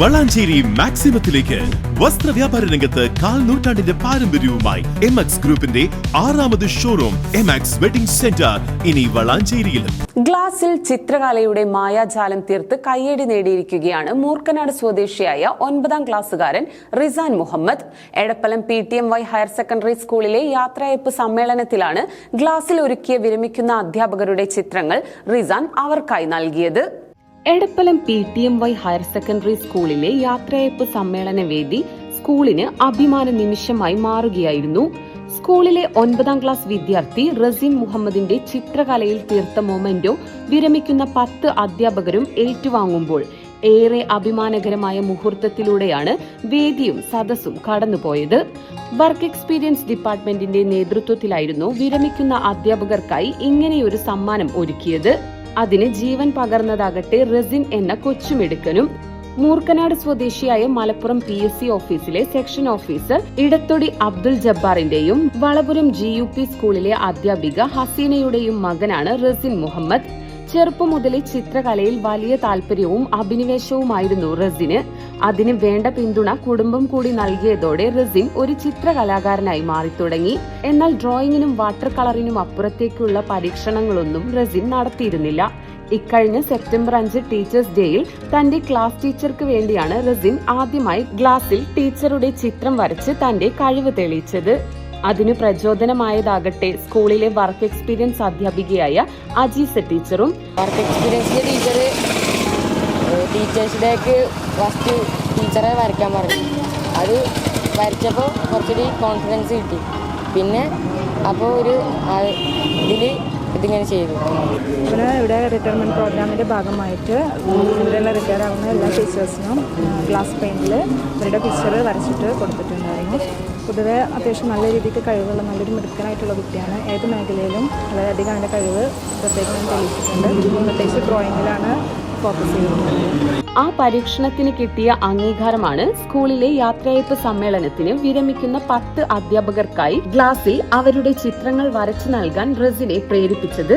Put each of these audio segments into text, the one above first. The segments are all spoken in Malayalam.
വളാഞ്ചേരി മാക്സിമത്തിലേക്ക് വസ്ത്രവ്യാപാര രംഗത്ത് കാൽ നൂറ്റാണ്ടിന്റെ പാരമ്പര്യവുമായി എംഎക്സ് ഗ്രൂപ്പിന്റെ 6ാമത് ഷോറൂം എംഎക്സ് വെഡിംഗ് സെന്റർ ഇനി വളാഞ്ചേരിയിലും. ഗ്ലാസിൽ ചിത്രകലയുടെ മായാജാലം തീർത്ത് കയ്യടി നേടിയിരിക്കുകയാണ് മൂർക്കനാട് സ്വദേശിയായ 9ാം ക്ലാസ്സുകാരൻ Rizan Muhammad. Edappalam PTMY higher secondary സ്കൂളിലെ യാത്രയയപ്പ് സമ്മേളനത്തിലാണ് ഗ്ലാസിൽ ഒരുക്കിയ വിരമിക്കുന്ന അധ്യാപകരുടെ ചിത്രങ്ങൾ റിസാൻ അവർക്കായി നൽകിയത്. എടപ്പലം PTMY ഹയർ സെക്കൻഡറി സ്കൂളിലെ യാത്രയയപ്പ് സമ്മേളന വേദി സ്കൂളിന് അഭിമാന നിമിഷമായി മാറുകയായിരുന്നു. സ്കൂളിലെ 9ാം ക്ലാസ് വിദ്യാർത്ഥി റസീൻ മുഹമ്മദിന്റെ ചിത്രകലയിൽ തീർത്ത മൊമെന്റോ വിരമിക്കുന്ന 10 അധ്യാപകരും ഏറ്റുവാങ്ങുമ്പോൾ ഏറെ അഭിമാനകരമായ മുഹൂർത്തത്തിലൂടെയാണ് വേദിയും സദസ്സും കടന്നുപോയത്. വർക്ക് എക്സ്പീരിയൻസ് ഡിപ്പാർട്ട്മെന്റിന്റെ നേതൃത്വത്തിലായിരുന്നു വിരമിക്കുന്ന അധ്യാപകർക്കായി ഇങ്ങനെയൊരു സമ്മാനം ഒരുക്കിയത്. അതിന് ജീവൻ പകർന്നതാകട്ടെ റസിൻ എന്ന കൊച്ചുമിടുക്കനും. മൂർക്കനാട് സ്വദേശിയായ Malappuram PSC office section officer Edathodi Abdul ജബ്ബാറിന്റെയും വളപുരം GUP സ്കൂളിലെ അധ്യാപിക ഹസീനയുടെയും മകനാണ് റസിൻ മുഹമ്മദ്. ചെറുപ്പം മുതലേ ചിത്രകലയിൽ വലിയ താല്പര്യവും അഭിനിവേശവുമായിരുന്നു റസിന്. അതിന് വേണ്ട പിന്തുണ കുടുംബം കൂടി നൽകിയതോടെ റസിൻ ഒരു ചിത്രകലാകാരനായി മാറിത്തുടങ്ങി. എന്നാൽ ഡ്രോയിങ്ങിനും വാട്ടർ കളറിനും അപ്പുറത്തേക്കുള്ള പരീക്ഷണങ്ങളൊന്നും റസിൻ നടത്തിയിരുന്നില്ല. ഇക്കഴിഞ്ഞ സെപ്റ്റംബർ 5 ടീച്ചേഴ്സ് ഡേയിൽ തന്റെ ക്ലാസ് ടീച്ചർക്ക് വേണ്ടിയാണ് റസിൻ ആദ്യമായി ഗ്ലാസിൽ ടീച്ചറുടെ ചിത്രം വരച്ച് തന്റെ കഴിവ് തെളിയിച്ചത്. അതിനു പ്രചോദനമായതാകട്ടെ സ്കൂളിലെ വർക്ക് എക്സ്പീരിയൻസ് അധ്യാപികയായ അജീസ ടീച്ചറും. വർക്ക് എക്സ്പീരിയൻസിന്റെ ടീച്ചേഴ്സ് ഡേക്ക് ഫസ്റ്റ് ടീച്ചറെ വരയ്ക്കാൻ പറഞ്ഞു. അത് വരച്ചപ്പോൾ കുറച്ചുകൂടി കോൺഫിഡൻസ് കിട്ടി. പിന്നെ അപ്പോൾ ഇതിങ്ങനെ ചെയ്തു. ഇവിടെ റിട്ടയർമെൻറ്റ് പ്രോഗ്രാമിൻ്റെ ഭാഗമായിട്ട് ഇവിടെയുള്ള റിട്ടയർ ആകുന്ന എല്ലാ ടീച്ചേഴ്സിനും ഗ്ലാസ് പെയിൻറ്റിൽ ഇവരുടെ പിക്ചർ വരച്ചിട്ട് കൊടുത്തിട്ടുണ്ടായിരുന്നു. പൊതുവെ അത്യാവശ്യം നല്ല രീതിക്ക് കഴിവുള്ള നല്ലൊരു മിടുക്കനായിട്ടുള്ള കുട്ടിയാണ്. ഏത് മേഖലയിലും വളരെയധികം അതിൻ്റെ കഴിവ് പ്രത്യേകം തെളിയിച്ചിട്ടുണ്ട്. പ്രത്യേകിച്ച് ഡ്രോയിങ്ങിലാണ് ഫോക്കസ് ചെയ്യുന്നത്. ആ പരീക്ഷണത്തിന് കിട്ടിയ അംഗീകാരമാണ് സ്കൂളിലെ യാത്രയയപ്പ് സമ്മേളനത്തിന് വിരമിക്കുന്ന 10 അധ്യാപകർക്കായി ഗ്ലാസിൽ അവരുടെ ചിത്രങ്ങൾ വരച്ചു നൽകാൻ റസിനെ പ്രേരിപ്പിച്ചത്.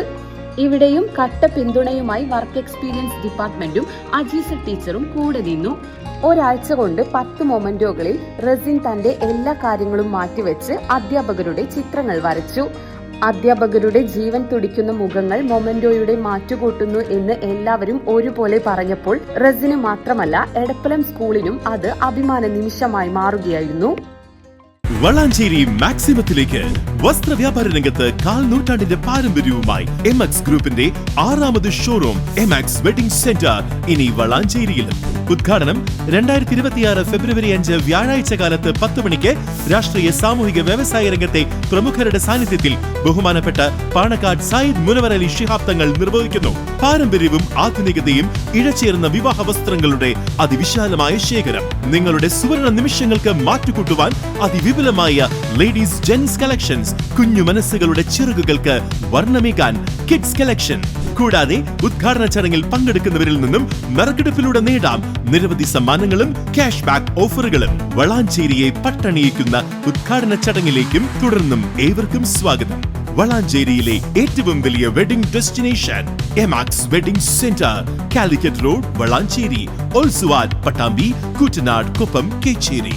ഇവിടെയും കട്ട പിന്തുണയുമായി വർക്ക് എക്സ്പീരിയൻസ് ഡിപ്പാർട്ട്മെന്റും അജീസ ടീച്ചറും കൂടെ നിന്നു. ഒരാഴ്ച കൊണ്ട് 10 മൊമെന്റോകളിൽ റസിൻ തന്റെ എല്ലാ കാര്യങ്ങളും മാറ്റിവെച്ച് അധ്യാപകരുടെ ചിത്രങ്ങൾ വരച്ചു. അധ്യാപകരുടെ ജീവൻ തുടിക്കുന്ന മുഖങ്ങൾ മൊമെന്റോയുടെ മാറ്റുകൂട്ടുന്നു എന്ന് എല്ലാവരും ഒരുപോലെ പറഞ്ഞപ്പോൾ റസിന് മാത്രമല്ല എടപ്പലം സ്കൂളിനും അത് അഭിമാന നിമിഷമായി മാറുകയായിരുന്നു. വളാഞ്ചേരി മാക്സിമത്തിലേക്ക് വസ്ത്രവ്യാപാര രംഗത്ത് കാൽ നൂറ്റാണ്ടിന്റെ പാരമ്പര്യവുമായി എംഎക്സ് ഗ്രൂപ്പിന്റെ 6ാമത് ഷോറൂം എംഎക്സ് വെഡിംഗ് സെന്റർ ഇനി വളാഞ്ചേരിയിലും. ഉദ്ഘാടനം 2026 ഫെബ്രുവരി 5 വ്യാഴാഴ്ച കാലത്ത് 10 മണിക്ക് രാഷ്ട്രീയ സാമൂഹിക വ്യവസായ രംഗത്തെ പ്രമുഖരുടെ സാന്നിധ്യത്തിൽ ബഹുമാനപ്പെട്ട പാണക്കാട് സയ്യിദ് മുനവർ അലി ശിഹാബ് തങ്ങൾ നിർവഹിക്കുന്നു. പാരമ്പര്യവും ആധുനികതയും ഇഴചേർന്ന വിവാഹ വസ്ത്രങ്ങളുടെ അതിവിശാലമായ ശേഖരം. നിങ്ങളുടെ സുവർണ നിമിഷങ്ങൾക്ക് മാറ്റുകൂട്ടുവാൻ അതിവിപുലമായ ലേഡീസ് ജെൻസ് കളക്ഷൻസ്, കുഞ്ഞു മനസ്സുകളുടെ ചിറകുകൾക്ക് വർണ്ണമേകാൻ കിഡ്സ് കളക്ഷൻ. കൂടാതെ ഉദ്ഘാടന ചടങ്ങിൽ പങ്കെടുക്കുന്നവരിൽ നിന്നും നറുക്കെടുപ്പിലൂടെ നേടാം നിരവധി സമ്മാനങ്ങളും ക്യാഷ് ബാക്ക് ഓഫറുകളും. വളാഞ്ചേരിയെ പട്ടണിയിക്കുന്ന ഉദ്ഘാടന ചടങ്ങിലേക്കും തുടർന്നും ഏവർക്കും സ്വാഗതം. വളാഞ്ചേരിയിലെ ഏറ്റവും വലിയ wedding destination MX wedding centre, Calicut road, Valanchery. Also at Pattambi, Koottanad, Koppam, Kecheri.